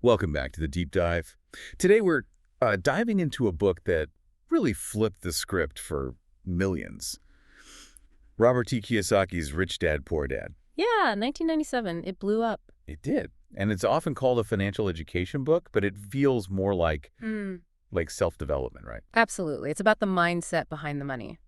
Welcome back to the Deep Dive. Today we're diving into a book that really flipped the script for millions. Robert T. Kiyosaki's Rich Dad, Poor Dad. Yeah, 1997. It blew up. It did. And it's often called a financial education book, but it feels more like self-development, right? Absolutely. It's about the mindset behind the money.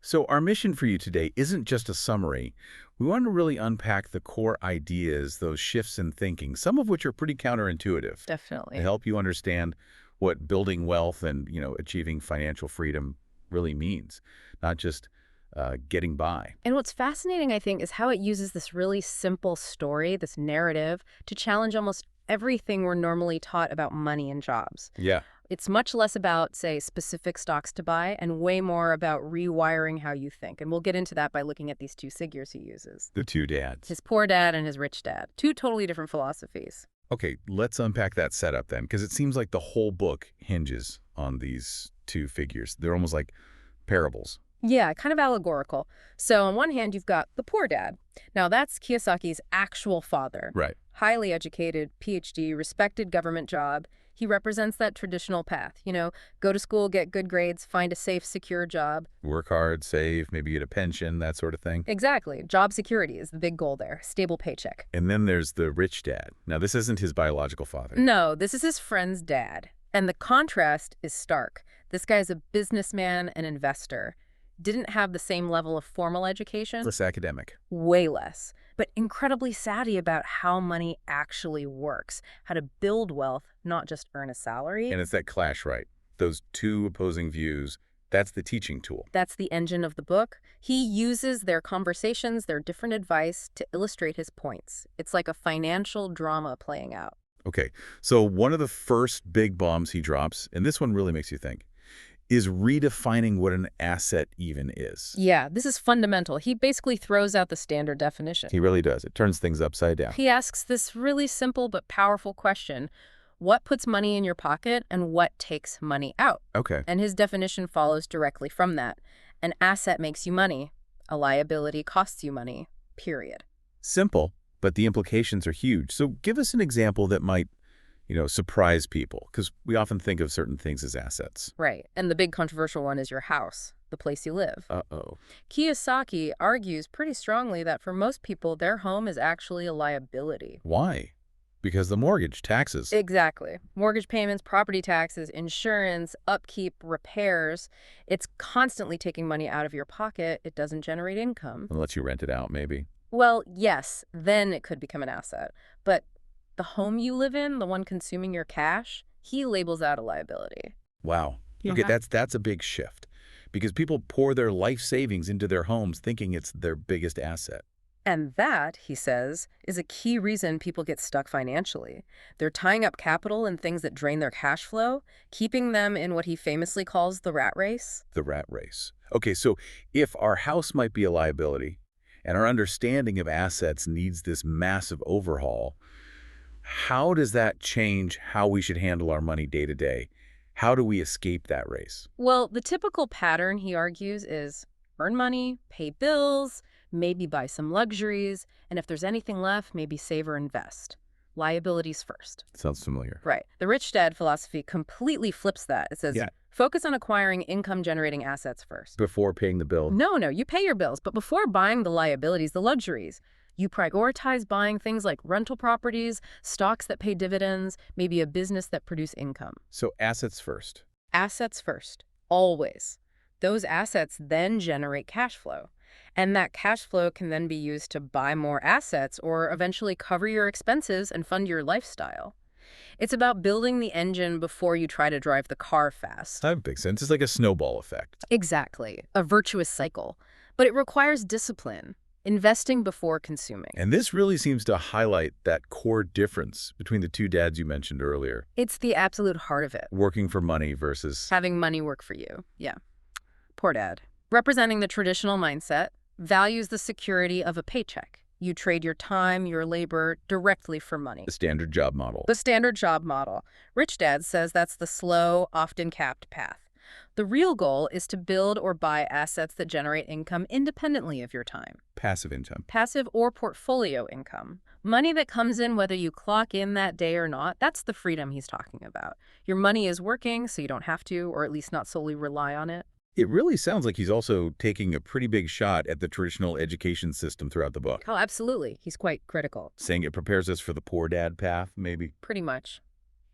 So our mission for you today isn't just a summary. We want to really unpack the core ideas, those shifts in thinking, some of which are pretty counterintuitive, Definitely. to help you understand what building wealth and, achieving financial freedom really means, not just getting by. And what's fascinating, I think, is how it uses this really simple story, this narrative, to challenge almost everything we're normally taught about money and jobs. Yeah. It's much less about, say, specific stocks to buy and way more about rewiring how you think. And we'll get into that by looking at these two figures he uses. The two dads. His poor dad and his rich dad. Two totally different philosophies. Okay, let's unpack that setup then, because it seems like the whole book hinges on these two figures. They're almost like parables. Yeah, kind of allegorical. So on one hand, you've got the poor dad. Now, that's Kiyosaki's actual father. Right. Highly educated, PhD, respected government job. He represents that traditional path. Go to school, get good grades, find a safe, secure job. Work hard, save, maybe get a pension, that sort of thing. Exactly. Job security is the big goal there. Stable paycheck. And then there's the rich dad. Now, this isn't his biological father. No, this is his friend's dad. And the contrast is stark. This guy's a businessman and investor. Didn't have the same level of formal education. Less academic. Way less. But incredibly savvy about how money actually works, how to build wealth, not just earn a salary. And it's that clash, right? Those two opposing views, that's the teaching tool. That's the engine of the book. He uses their conversations, their different advice, to illustrate his points. It's like a financial drama playing out. Okay, so one of the first big bombs he drops, and this one really makes you think, is redefining what an asset even is. Yeah, this is fundamental. He basically throws out the standard definition. He really does. It turns things upside down. He asks this really simple but powerful question: what puts money in your pocket and what takes money out? Okay. And his definition follows directly from that. An asset makes you money. A liability costs you money, period. Simple, but the implications are huge. So give us an example that might surprise people, because we often think of certain things as assets. Right. And the big controversial one is your house, the place you live. Uh-oh. Kiyosaki argues pretty strongly that for most people, their home is actually a liability. Why? Because the mortgage, taxes. Exactly. Mortgage payments, property taxes, insurance, upkeep, repairs. It's constantly taking money out of your pocket. It doesn't generate income. Unless you rent it out, maybe. Well, yes, then it could become an asset. But the home you live in, the one consuming your cash, he labels that a liability. Wow. Okay, Yeah. that's a big shift, because people pour their life savings into their homes thinking it's their biggest asset. And that, he says, is a key reason people get stuck financially. They're tying up capital in things that drain their cash flow, keeping them in what he famously calls the rat race. The rat race. Okay, so if our house might be a liability and our understanding of assets needs this massive overhaul, how does that change how we should handle our money day to day? How do we escape that race? Well, the typical pattern, he argues, is earn money, pay bills, maybe buy some luxuries, and if there's anything left, maybe save or invest. Liabilities first. Sounds familiar. Right. The rich dad philosophy completely flips that. It says, focus on acquiring income-generating assets first. Before paying the bill. No, you pay your bills, but before buying the liabilities, the luxuries, you prioritize buying things like rental properties, stocks that pay dividends, maybe a business that produce income. So assets first. Assets first, always. Those assets then generate cash flow. And that cash flow can then be used to buy more assets or eventually cover your expenses and fund your lifestyle. It's about building the engine before you try to drive the car fast. That makes sense. It's like a snowball effect. Exactly. A virtuous cycle. But it requires discipline. Investing before consuming. And this really seems to highlight that core difference between the two dads you mentioned earlier. It's the absolute heart of it. Working for money versus having money work for you. Yeah. Poor dad. Representing the traditional mindset, values the security of a paycheck. You trade your time, your labor, directly for money. the standard job model. The standard job model. Rich dad says that's the slow, often capped path. The real goal is to build or buy assets that generate income independently of your time. Passive income. Passive or portfolio income. Money that comes in whether you clock in that day or not, that's the freedom he's talking about. Your money is working, so you don't have to, or at least not solely rely on it. It really sounds like he's also taking a pretty big shot at the traditional education system throughout the book, Oh, absolutely. He's quite critical. saying it prepares us for the poor dad path, maybe. Pretty much.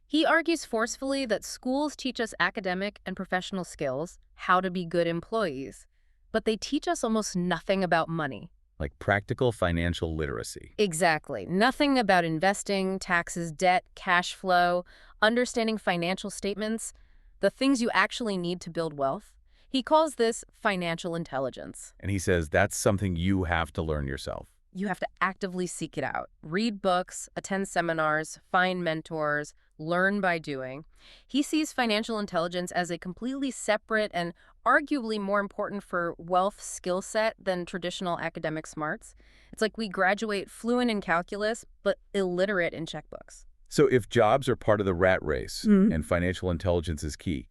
He argues forcefully that schools teach us academic and professional skills, how to be good employees, but they teach us almost nothing about money. Like practical financial literacy. Exactly. Nothing about investing, taxes, debt, cash flow, understanding financial statements, the things you actually need to build wealth. He calls this financial intelligence. And he says that's something you have to learn yourself. You have to actively seek it out. Read books, attend seminars, find mentors, learn by doing. He sees financial intelligence as a completely separate and arguably more important for wealth skill set than traditional academic smarts. It's like we graduate fluent in calculus, but illiterate in checkbooks. So if jobs are part of the rat race and financial intelligence is key,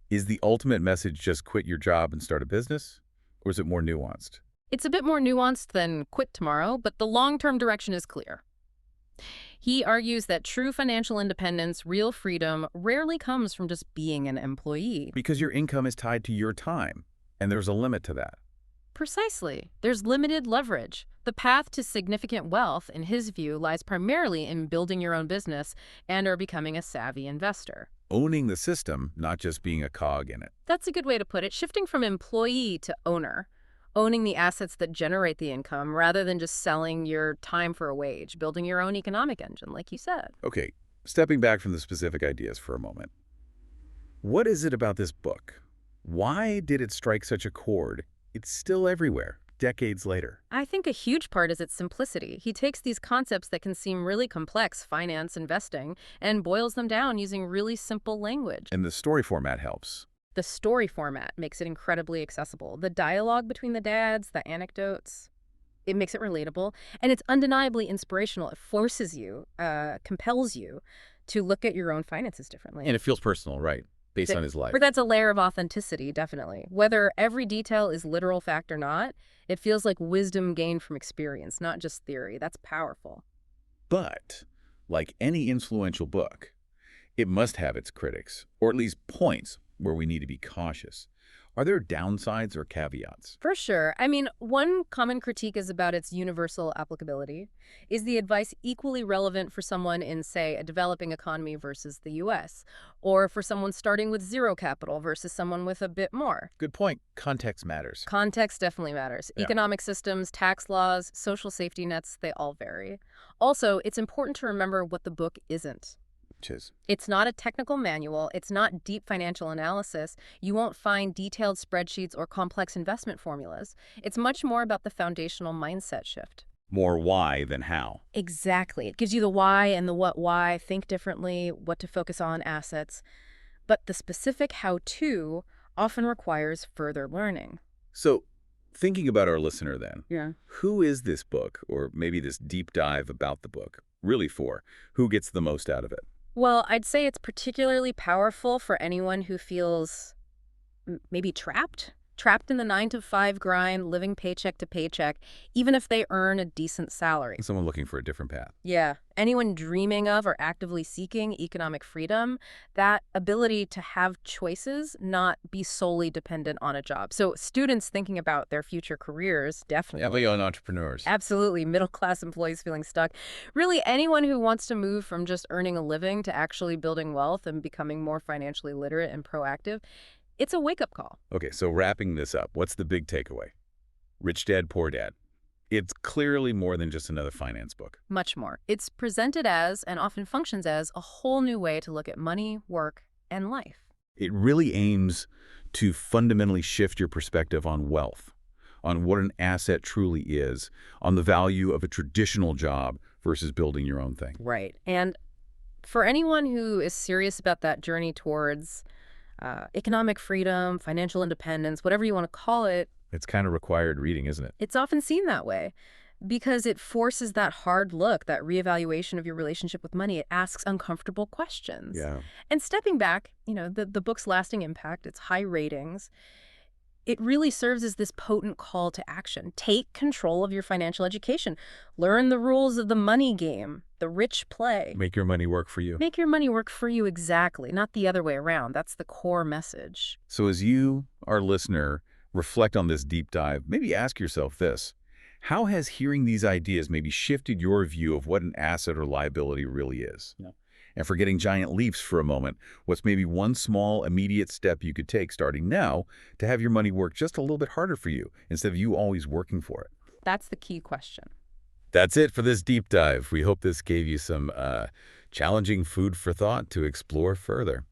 is the ultimate message just quit your job and start a business? Or is it more nuanced? It's a bit more nuanced than quit tomorrow, but the long-term direction is clear. He argues that true financial independence, real freedom, rarely comes from just being an employee. Because your income is tied to your time, and there's a limit to that. Precisely. There's limited leverage. The path to significant wealth, in his view, lies primarily in building your own business and or becoming a savvy investor. Owning the system, not just being a cog in it. That's a good way to put it, shifting from employee to owner. Owning the assets that generate the income rather than just selling your time for a wage, building your own economic engine, like you said. Okay, stepping back from the specific ideas for a moment. What is it about this book? Why did it strike such a chord? It's still everywhere, decades later. I think a huge part is its simplicity. He takes these concepts that can seem really complex, finance, investing, and boils them down using really simple language. And the story format helps. The story format makes it incredibly accessible. The dialogue between the dads, the anecdotes, it makes it relatable. And it's undeniably inspirational. It forces you, compels you to look at your own finances differently. And it feels personal, right? Based on his life. But that's a layer of authenticity, definitely. Whether every detail is literal fact or not, it feels like wisdom gained from experience, not just theory. That's powerful. But, like any influential book, it must have its critics, or at least points where we need to be cautious. Are there downsides or caveats? For sure. I mean, one common critique is about its universal applicability. Is the advice equally relevant for someone in, say, a developing economy versus the U.S., or for someone starting with zero capital versus someone with a bit more? Good point. Context matters. Context definitely matters. Yeah. Economic systems, tax laws, social safety nets, they all vary. Also, it's important to remember what the book isn't. It's not a technical manual. It's not deep financial analysis. You won't find detailed spreadsheets or complex investment formulas. It's much more about the foundational mindset shift. More why than how. Exactly. It gives you the why and the what why, think differently, what to focus on, assets. But the specific how-to often requires further learning. So, thinking about our listener then, Yeah. who is this book, or maybe this deep dive about the book, really for? Who gets the most out of it? Well, I'd say it's particularly powerful for anyone who feels maybe trapped in the 9-to-5 grind, living paycheck to paycheck, even if they earn a decent salary. Someone looking for a different path. Yeah. Anyone dreaming of or actively seeking economic freedom, that ability to have choices, not be solely dependent on a job. So students thinking about their future careers, definitely. Young entrepreneurs. Absolutely. Middle-class employees feeling stuck. Really, anyone who wants to move from just earning a living to actually building wealth and becoming more financially literate and proactive, it's a wake-up call. Okay, so wrapping this up, what's the big takeaway? Rich Dad, Poor Dad. It's clearly more than just another finance book. Much more. It's presented as, and often functions as, a whole new way to look at money, work, and life. It really aims to fundamentally shift your perspective on wealth, on what an asset truly is, on the value of a traditional job versus building your own thing. Right. And for anyone who is serious about that journey towards economic freedom, financial independence, whatever you want to call it, It's kind of required reading, isn't it? it's often seen that way. because it forces that hard look, that reevaluation of your relationship with money. It asks uncomfortable questions. Yeah. And stepping back, the book's lasting impact, its high ratings, it really serves as this potent call to action. Take control of your financial education. Learn the rules of the money game, the rich play. Make your money work for you. Make your money work for you exactly, not the other way around. That's the core message. So as you, our listener, reflect on this deep dive, maybe ask yourself this. How has hearing these ideas maybe shifted your view of what an asset or liability really is? Yeah. And forgetting giant leaps for a moment, what's maybe one small, immediate step you could take starting now to have your money work just a little bit harder for you instead of you always working for it? That's the key question. That's it for this deep dive. We hope this gave you some challenging food for thought to explore further.